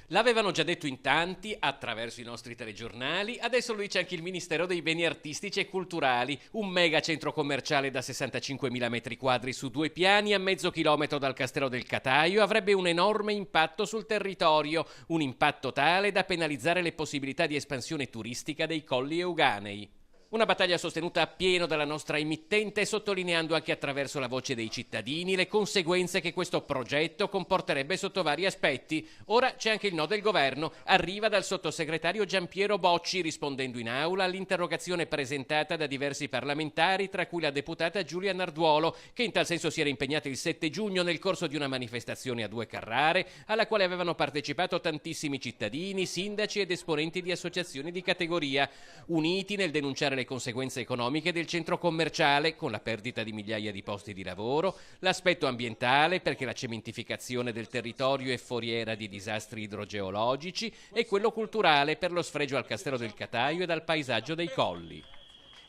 L'avevano già detto in tanti, attraverso i nostri telegiornali, adesso lo dice anche il Ministero dei Beni Artistici e Culturali, un mega centro commerciale da 65.000 metri quadri su 2 piani a mezzo chilometro dal Castello del Cataio avrebbe un enorme impatto sul territorio, un impatto tale da penalizzare le possibilità di espansione turistica dei Colli Euganei. Una battaglia sostenuta appieno dalla nostra emittente, sottolineando anche attraverso la voce dei cittadini le conseguenze che questo progetto comporterebbe sotto vari aspetti. Ora c'è anche il no del governo. Arriva dal sottosegretario Giampiero Bocci, rispondendo in aula all'interrogazione presentata da diversi parlamentari, tra cui la deputata Giulia Narduolo, che in tal senso si era impegnata il 7 giugno nel corso di una manifestazione a 2 Carrare, alla quale avevano partecipato tantissimi cittadini, sindaci ed esponenti di associazioni di categoria, uniti nel denunciare le conseguenze economiche del centro commerciale, con la perdita di migliaia di posti di lavoro, l'aspetto ambientale, perché la cementificazione del territorio è foriera di disastri idrogeologici, e quello culturale, per lo sfregio al Castello del Cataio e al paesaggio dei colli.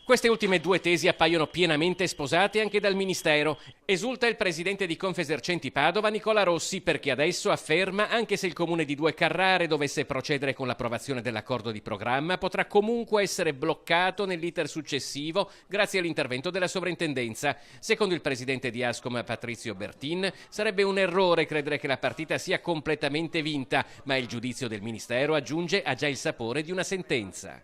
Queste ultime due tesi appaiono pienamente sposate anche dal Ministero. Esulta il presidente di Confesercenti Padova, Nicola Rossi, perché adesso afferma, anche se il comune di 2 Carrare dovesse procedere con l'approvazione dell'accordo di programma, potrà comunque essere bloccato nell'iter successivo grazie all'intervento della sovrintendenza. Secondo il presidente di Ascom, Patrizio Bertin, sarebbe un errore credere che la partita sia completamente vinta, ma il giudizio del Ministero, aggiunge, ha già il sapore di una sentenza.